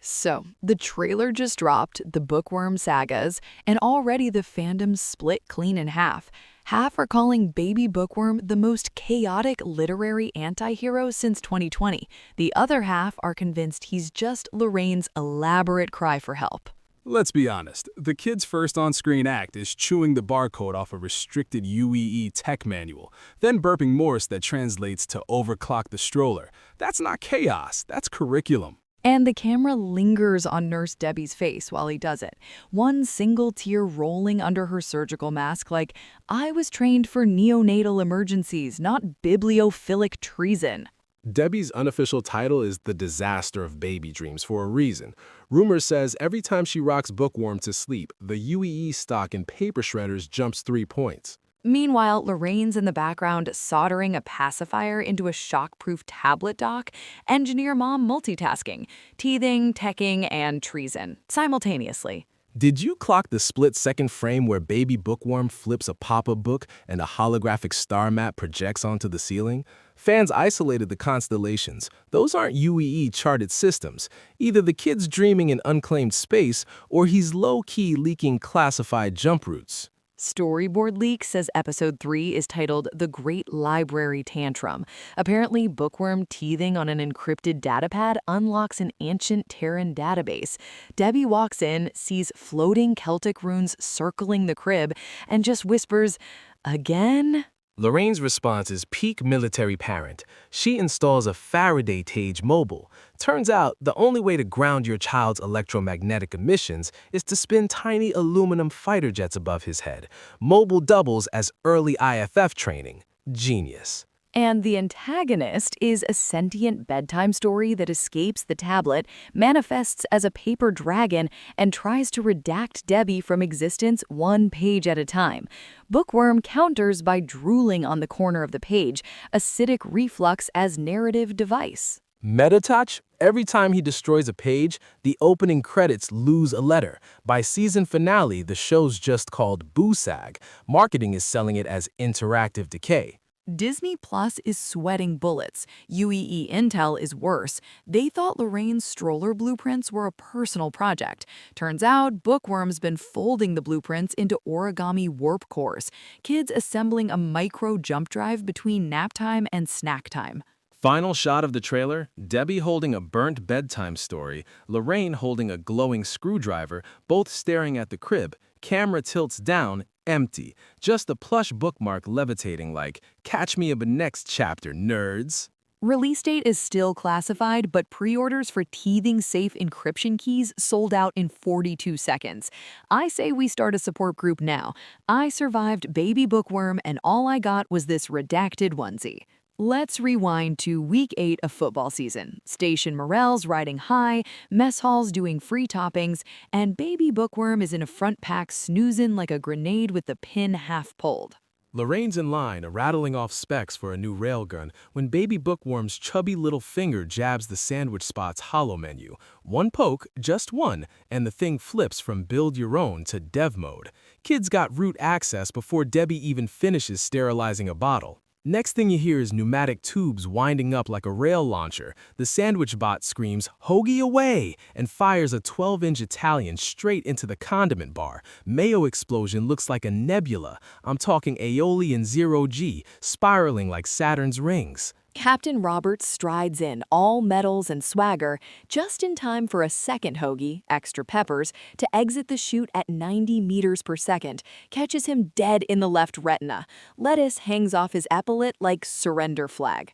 So, the trailer just dropped, the Bookworm sagas, and already the fandom's split clean in half. Half are calling Baby Bookworm the most chaotic literary anti-hero since 2020. The other half are convinced he's just Lorraine's elaborate cry for help. Let's be honest, the kid's first on-screen act is chewing the barcode off a restricted UEE tech manual, then burping Morse that translates to overclock the stroller. That's not chaos, that's curriculum. And the camera lingers on Nurse Debbie's face while he does it, one single tear rolling under her surgical mask like, I was trained for neonatal emergencies, not bibliophilic treason. Debbie's unofficial title is The Disaster of Baby Dreams for a reason. Rumors says every time she rocks Bookworm to sleep, the UEE stock in paper shredders jumps 3 points. Meanwhile, Lorraine's in the background soldering a pacifier into a shockproof tablet dock, engineer mom multitasking, teething, teching, and treason simultaneously. Did you clock the split-second frame where Baby Bookworm flips a pop-up book and a holographic star map projects onto the ceiling? Fans isolated the constellations. Those aren't UEE-charted systems. Either the kid's dreaming in unclaimed space, or he's low-key leaking classified jump routes. Storyboard Leak says episode 3 is titled The Great Library Tantrum. Apparently, Bookworm teething on an encrypted datapad unlocks an ancient Terran database. Debbie walks in, sees floating Celtic runes circling the crib, and just whispers, "Again?" Lorraine's response is peak military parent. She installs a Faraday cage mobile. Turns out, the only way to ground your child's electromagnetic emissions is to spin tiny aluminum fighter jets above his head. Mobile doubles as early IFF training. Genius. And the antagonist is a sentient bedtime story that escapes the tablet, manifests as a paper dragon, and tries to redact Debbie from existence one page at a time. Bookworm counters by drooling on the corner of the page, acidic reflux as narrative device. Metatouch? Every time he destroys a page, the opening credits lose a letter. By season finale, the show's just called Boosag. Marketing is selling it as interactive decay. Disney Plus is sweating bullets. UEE Intel is worse. They thought Lorraine's stroller blueprints were a personal project. Turns out, Bookworm's been folding the blueprints into origami warp cores, kids assembling a micro jump drive between nap time and snack time. Final shot of the trailer, Debbie holding a burnt bedtime story, Lorraine holding a glowing screwdriver, both staring at the crib. Camera tilts down, empty. Just a plush bookmark levitating like, catch me in the next chapter, nerds. Release date is still classified, but pre-orders for teething-safe encryption keys sold out in 42 seconds. I say we start a support group now. I survived Baby Bookworm, and all I got was this redacted onesie. Let's rewind to week 8 of football season. Station morale's riding high, mess halls doing free toppings, and Baby Bookworm is in a front pack snoozing like a grenade with the pin half pulled. Lorraine's in line, rattling off specs for a new railgun, when Baby Bookworm's chubby little finger jabs the sandwich spot's holo menu. One poke, just one, and the thing flips from build your own to dev mode. Kids got root access before Debbie even finishes sterilizing a bottle. Next thing you hear is pneumatic tubes winding up like a rail launcher. The sandwich bot screams, "Hoagie away!" and fires a 12-inch Italian straight into the condiment bar. Mayo explosion looks like a nebula. I'm talking aioli and zero-G, spiraling like Saturn's rings. Captain Roberts strides in, all medals and swagger, just in time for a second hoagie, extra peppers, to exit the chute at 90 meters per second, catches him dead in the left retina. Lettuce hangs off his epaulette like surrender flag.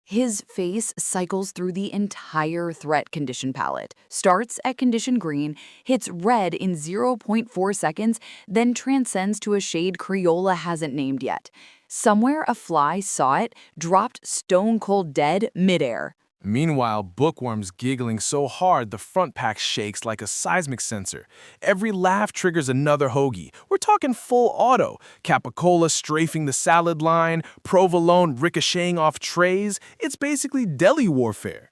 His face cycles through the entire threat condition palette, starts at condition green, hits red in 0.4 seconds, then transcends to a shade Crayola hasn't named yet. Somewhere a fly saw it, dropped stone cold dead midair. Meanwhile, Bookworm's giggling so hard the front pack shakes like a seismic sensor. Every laugh triggers another hoagie. We're talking full auto. Capicola strafing the salad line, provolone ricocheting off trays. It's basically deli warfare.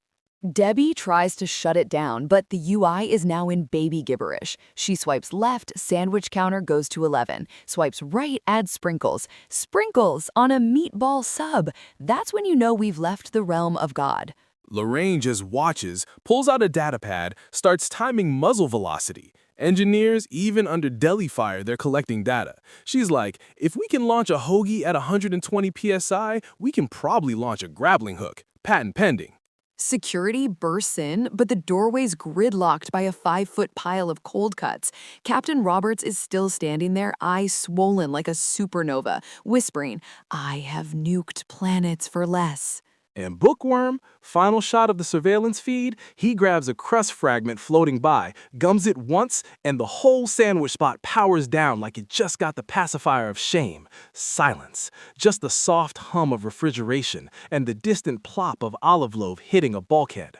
Debbie tries to shut it down, but the UI is now in baby gibberish. She swipes left, sandwich counter goes to 11. Swipes right, adds sprinkles. Sprinkles on a meatball sub. That's when you know we've left the realm of God. Lorraine just watches, pulls out a data pad, starts timing muzzle velocity. Engineers, even under deli fire, they're collecting data. She's like, if we can launch a hoagie at 120 psi, we can probably launch a grappling hook. Patent pending. Security bursts in, but the doorway's gridlocked by a 5-foot pile of cold cuts. Captain Roberts is still standing there, eyes swollen like a supernova, whispering, "I have nuked planets for less." And Bookworm, final shot of the surveillance feed, he grabs a crust fragment floating by, gums it once, and the whole sandwich spot powers down like it just got the pacifier of shame. Silence. Just the soft hum of refrigeration and the distant plop of olive loaf hitting a bulkhead.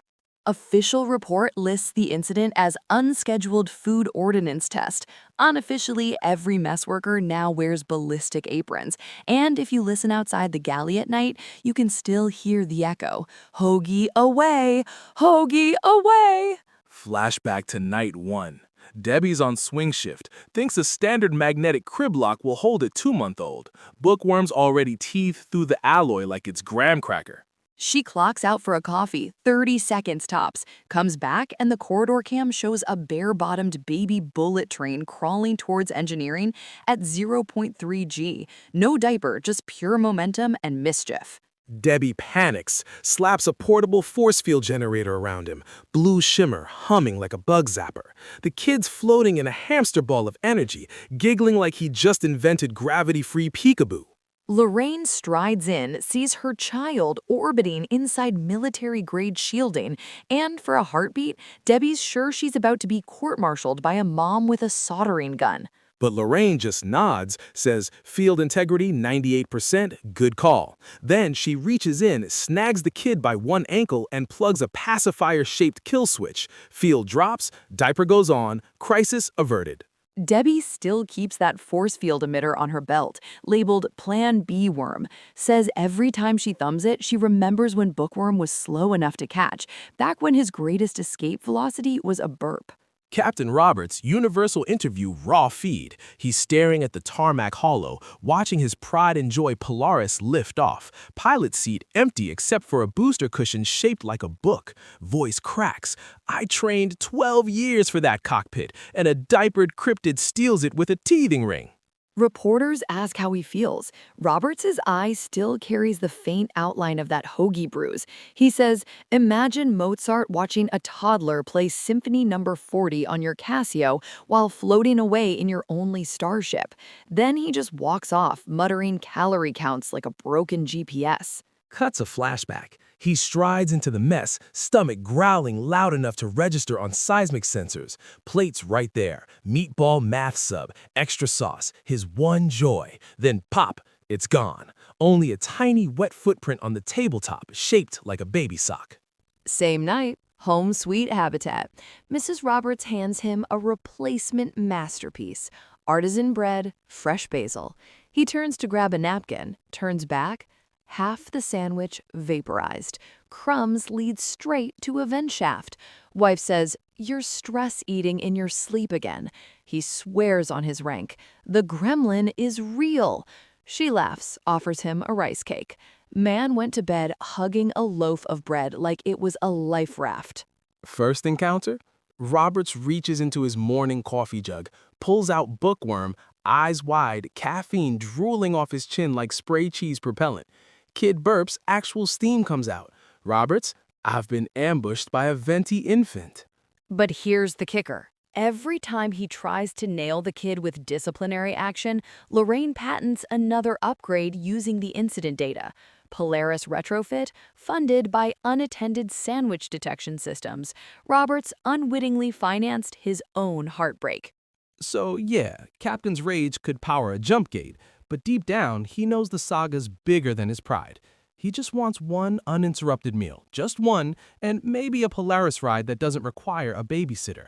Official report lists the incident as unscheduled food ordnance test. Unofficially, every mess worker now wears ballistic aprons. And if you listen outside the galley at night, you can still hear the echo. Hoagie away! Hoagie away! Flashback to night 1. Debbie's on swing shift, thinks a standard magnetic crib lock will hold a 2-month-old. Bookworm's already teethed through the alloy like it's graham cracker. She clocks out for a coffee, 30 seconds tops, comes back, and the corridor cam shows a bare-bottomed baby bullet train crawling towards engineering at 0.3 G. No diaper, just pure momentum and mischief. Debbie panics, slaps a portable force field generator around him, blue shimmer humming like a bug zapper. The kid's floating in a hamster ball of energy, giggling like he just invented gravity-free peekaboo. Lorraine strides in, sees her child orbiting inside military-grade shielding, and for a heartbeat, Debbie's sure she's about to be court-martialed by a mom with a soldering gun. But Lorraine just nods, says, field integrity 98%, good call. Then she reaches in, snags the kid by one ankle, and plugs a pacifier-shaped kill switch. Field drops, diaper goes on, crisis averted. Debbie still keeps that force field emitter on her belt, labeled Plan B Worm. Says every time she thumbs it, she remembers when Bookworm was slow enough to catch, back when his greatest escape velocity was a burp. Captain Roberts' universal interview raw feed. He's staring at the tarmac hollow, watching his pride and joy Polaris lift off. Pilot seat empty except for a booster cushion shaped like a book. Voice cracks. I trained 12 years for that cockpit, and a diapered cryptid steals it with a teething ring. Reporters ask how he feels. Roberts' eye still carries the faint outline of that hoagie bruise. He says, imagine Mozart watching a toddler play Symphony No. 40 on your Casio while floating away in your only starship. Then he just walks off, muttering calorie counts like a broken GPS. Cuts a flashback. He strides into the mess, stomach growling loud enough to register on seismic sensors. Plates right there. Meatball math sub, extra sauce, his one joy. Then pop, it's gone. Only a tiny wet footprint on the tabletop, shaped like a baby sock. Same night, home sweet habitat. Mrs. Roberts hands him a replacement masterpiece. Artisan bread, fresh basil. He turns to grab a napkin, turns back. Half the sandwich vaporized. Crumbs lead straight to a vent shaft. Wife says, "You're stress eating in your sleep again." He swears on his rank. The gremlin is real. She laughs, offers him a rice cake. Man went to bed hugging a loaf of bread like it was a life raft. First encounter? Roberts reaches into his morning coffee jug, pulls out Bookworm, eyes wide, caffeine drooling off his chin like spray cheese propellant. Kid burps, actual steam comes out. Roberts, I've been ambushed by a venti infant. But here's the kicker. Every time he tries to nail the kid with disciplinary action, Lorraine patents another upgrade using the incident data. Polaris retrofit, funded by unattended sandwich detection systems. Roberts unwittingly financed his own heartbreak. So yeah, Captain's rage could power a jump gate, but deep down, he knows the saga's bigger than his pride. He just wants one uninterrupted meal, just one, and maybe a Polaris ride that doesn't require a babysitter.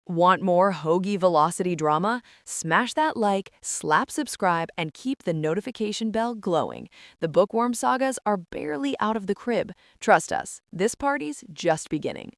Want more Hoagie Velocity drama? Smash that like, slap subscribe, and keep the notification bell glowing. The Bookworm sagas are barely out of the crib. Trust us, this party's just beginning.